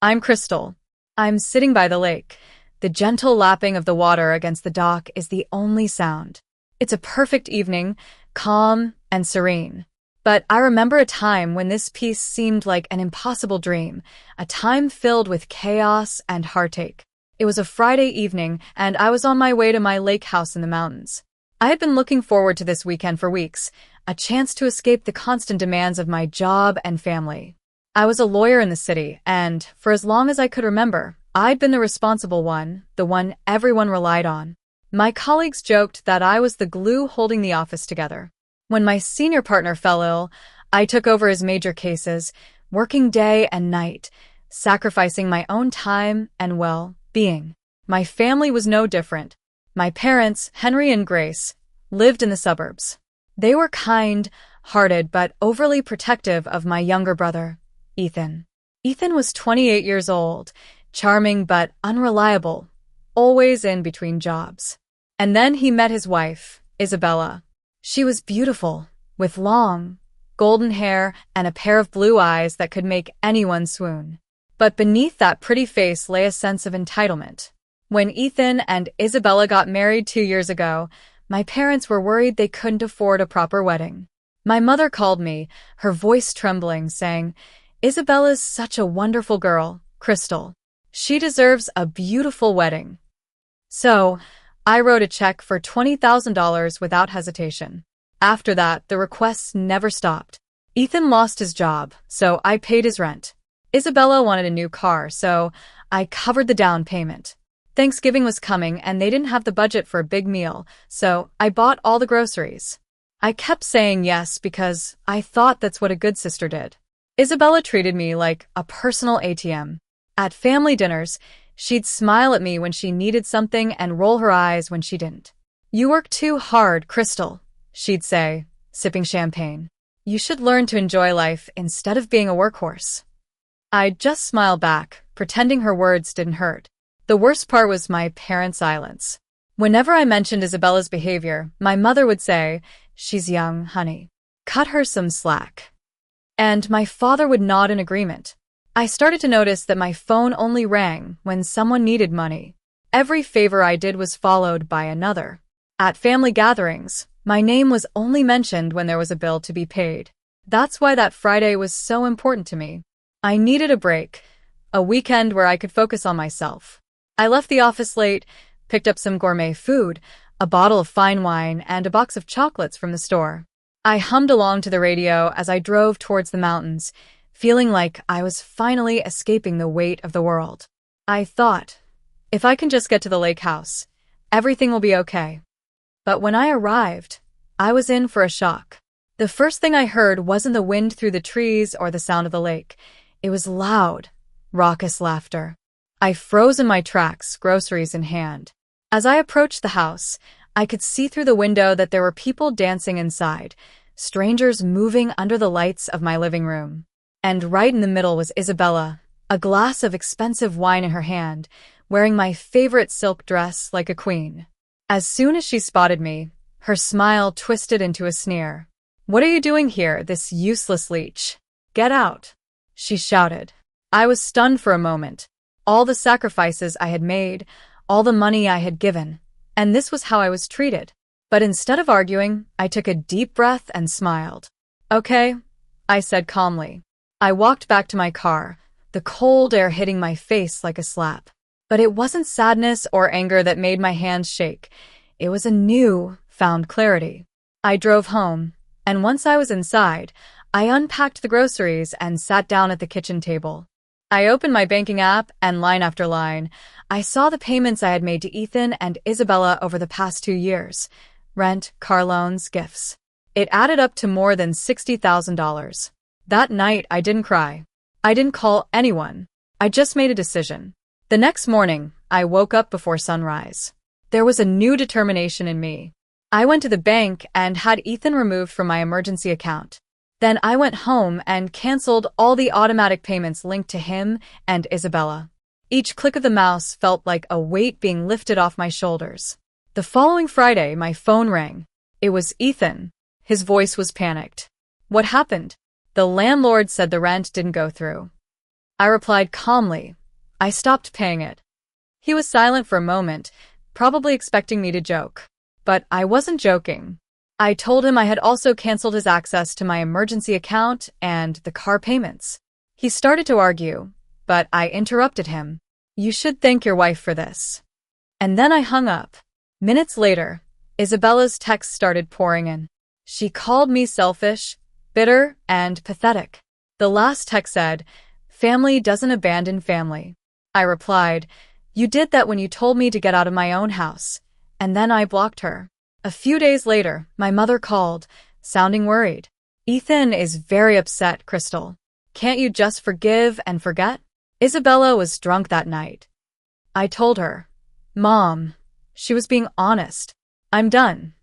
I'm Crystal. I'm sitting by the lake. The gentle lapping of the water against the dock is the only sound. It's a perfect evening, calm and serene. But I remember a time when this peace seemed like an impossible dream, a time filled with chaos and heartache. It was a Friday evening, and I was on my way to my lake house in the mountains. I had been looking forward to this weekend for weeks, a chance to escape the constant demands of my job and family. I was a lawyer in the city, and for as long as I could remember, I'd been the responsible one, the one everyone relied on. My colleagues joked that I was the glue holding the office together. When my senior partner fell ill, I took over his major cases, working day and night, sacrificing my own time and well-being. My family was no different. My parents, Henry and Grace, lived in the suburbs. They were kind-hearted but overly protective of my younger brother, Ethan. Ethan was 28 years old, charming but unreliable, always in between jobs. And then he met his wife, Isabella. She was beautiful, with long, golden hair and a pair of blue eyes that could make anyone swoon. But beneath that pretty face lay a sense of entitlement. When Ethan and Isabella got married 2 years ago, my parents were worried they couldn't afford a proper wedding. My mother called me, her voice trembling, saying, "Isabella's such a wonderful girl, Crystal. She deserves a beautiful wedding." So, I wrote a check for $20,000 without hesitation. After that, the requests never stopped. Ethan lost his job, so I paid his rent. Isabella wanted a new car, so I covered the down payment. Thanksgiving was coming, and they didn't have the budget for a big meal, so I bought all the groceries. I kept saying yes because I thought that's what a good sister did. Isabella treated me like a personal ATM. At family dinners, she'd smile at me when she needed something and roll her eyes when she didn't. "You work too hard, Crystal," she'd say, sipping champagne. "You should learn to enjoy life instead of being a workhorse." I'd just smile back, pretending her words didn't hurt. The worst part was my parents' silence. Whenever I mentioned Isabella's behavior, my mother would say, "She's young, honey. Cut her some slack." And my father would nod in agreement. I started to notice that my phone only rang when someone needed money. Every favor I did was followed by another. At family gatherings, my name was only mentioned when there was a bill to be paid. That's why that Friday was so important to me. I needed a break, a weekend where I could focus on myself. I left the office late, picked up some gourmet food, a bottle of fine wine, and a box of chocolates from the store. I hummed along to the radio as I drove towards the mountains, feeling like I was finally escaping the weight of the world. I thought, if I can just get to the lake house, everything will be okay. But when I arrived, I was in for a shock. The first thing I heard wasn't the wind through the trees or the sound of the lake. It was loud, raucous laughter. I froze in my tracks, groceries in hand. As I approached the house, I could see through the window that there were people dancing inside, strangers moving under the lights of my living room. And right in the middle was Isabella, a glass of expensive wine in her hand, wearing my favorite silk dress like a queen. As soon as she spotted me, her smile twisted into a sneer. "What are you doing here, this useless leech? Get out," she shouted. I was stunned for a moment. All the sacrifices I had made, all the money I had given, and this was how I was treated. But instead of arguing, I took a deep breath and smiled. "Okay," I said calmly. I walked back to my car, the cold air hitting my face like a slap. But it wasn't sadness or anger that made my hands shake. It was a new, found clarity. I drove home, and once I was inside, I unpacked the groceries and sat down at the kitchen table. I opened my banking app, and line after line, I saw the payments I had made to Ethan and Isabella over the past 2 years. Rent, car loans, gifts. It added up to more than $60,000. That night, I didn't cry. I didn't call anyone. I just made a decision. The next morning, I woke up before sunrise. There was a new determination in me. I went to the bank and had Ethan removed from my emergency account. Then I went home and canceled all the automatic payments linked to him and Isabella. Each click of the mouse felt like a weight being lifted off my shoulders. The following Friday, my phone rang. It was Ethan. His voice was panicked. "What happened?" "The landlord said the rent didn't go through." I replied calmly. I stopped paying it. He was silent for a moment, probably expecting me to joke. But I wasn't joking. I told him I had also canceled his access to my emergency account and the car payments. He started to argue, but I interrupted him. You should thank your wife for this. And then I hung up. Minutes later, Isabella's texts started pouring in. She called me selfish, bitter, and pathetic. The last text said, "Family doesn't abandon family." I replied, "You did that when you told me to get out of my own house." And then I blocked her. A few days later, my mother called, sounding worried. "Ethan is very upset, Crystal. Can't you just forgive and forget?" Isabella was drunk that night. I told her, "Mom," she was being honest, "I'm done."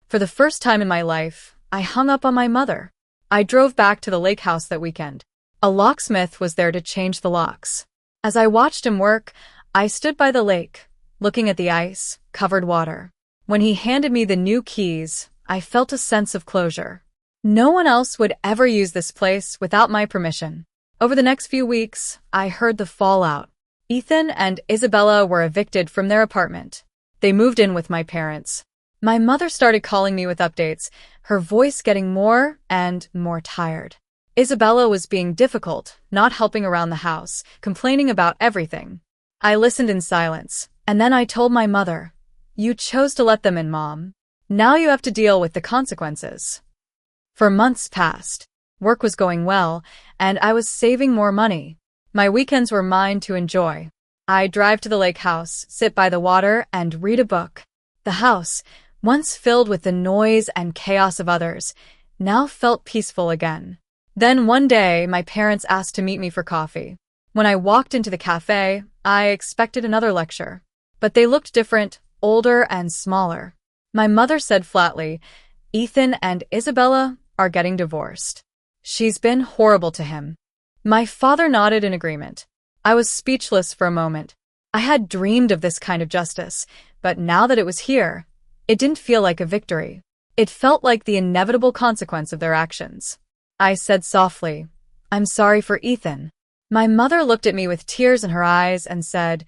For the first time in my life, I hung up on my mother. I drove back to the lake house that weekend. A locksmith was there to change the locks. As I watched him work, I stood by the lake, looking at the ice-covered water. When he handed me the new keys, I felt a sense of closure. No one else would ever use this place without my permission. Over the next few weeks, I heard the fallout. Ethan and Isabella were evicted from their apartment. They moved in with my parents. My mother started calling me with updates, her voice getting more and more tired. Isabella was being difficult, not helping around the house, complaining about everything. I listened in silence, and then I told my mother, "You chose to let them in, Mom. Now you have to deal with the consequences." For months passed. Work was going well, and I was saving more money. My weekends were mine to enjoy. I'd drive to the lake house, sit by the water, and read a book. The house, once filled with the noise and chaos of others, now felt peaceful again. Then one day, my parents asked to meet me for coffee. When I walked into the cafe, I expected another lecture. But they looked different, older and smaller. My mother said flatly, "Ethan and Isabella are getting divorced. She's been horrible to him." My father nodded in agreement. I was speechless for a moment. I had dreamed of this kind of justice, but now that it was here, it didn't feel like a victory. It felt like the inevitable consequence of their actions. I said softly, "I'm sorry for Ethan." My mother looked at me with tears in her eyes and said,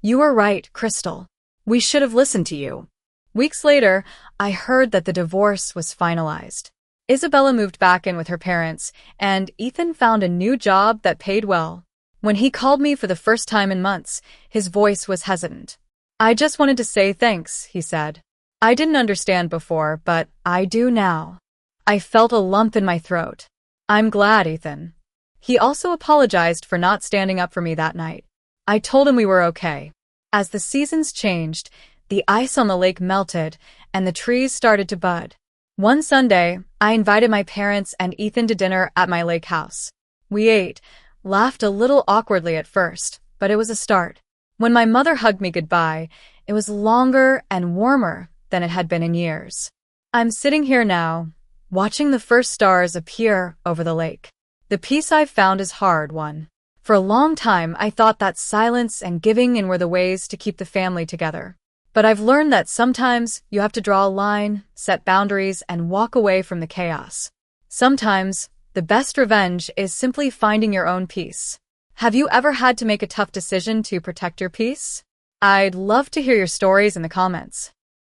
"You were right, Crystal. We should have listened to you." Weeks later, I heard that the divorce was finalized. Isabella moved back in with her parents, and Ethan found a new job that paid well. When he called me for the first time in months, his voice was hesitant. "I just wanted to say thanks," he said. "I didn't understand before, but I do now." I felt a lump in my throat. "I'm glad, Ethan." He also apologized for not standing up for me that night. I told him we were okay. As the seasons changed, the ice on the lake melted, and the trees started to bud. One Sunday, I invited my parents and Ethan to dinner at my lake house. We ate, laughed a little awkwardly at first, but it was a start. When my mother hugged me goodbye, it was longer and warmer than it had been in years. I'm sitting here now, watching the first stars appear over the lake. The peace I've found is hard won. For a long time, I thought that silence and giving in were the ways to keep the family together. But I've learned that sometimes you have to draw a line, set boundaries, and walk away from the chaos. Sometimes, the best revenge is simply finding your own peace. Have you ever had to make a tough decision to protect your peace? I'd love to hear your stories in the comments.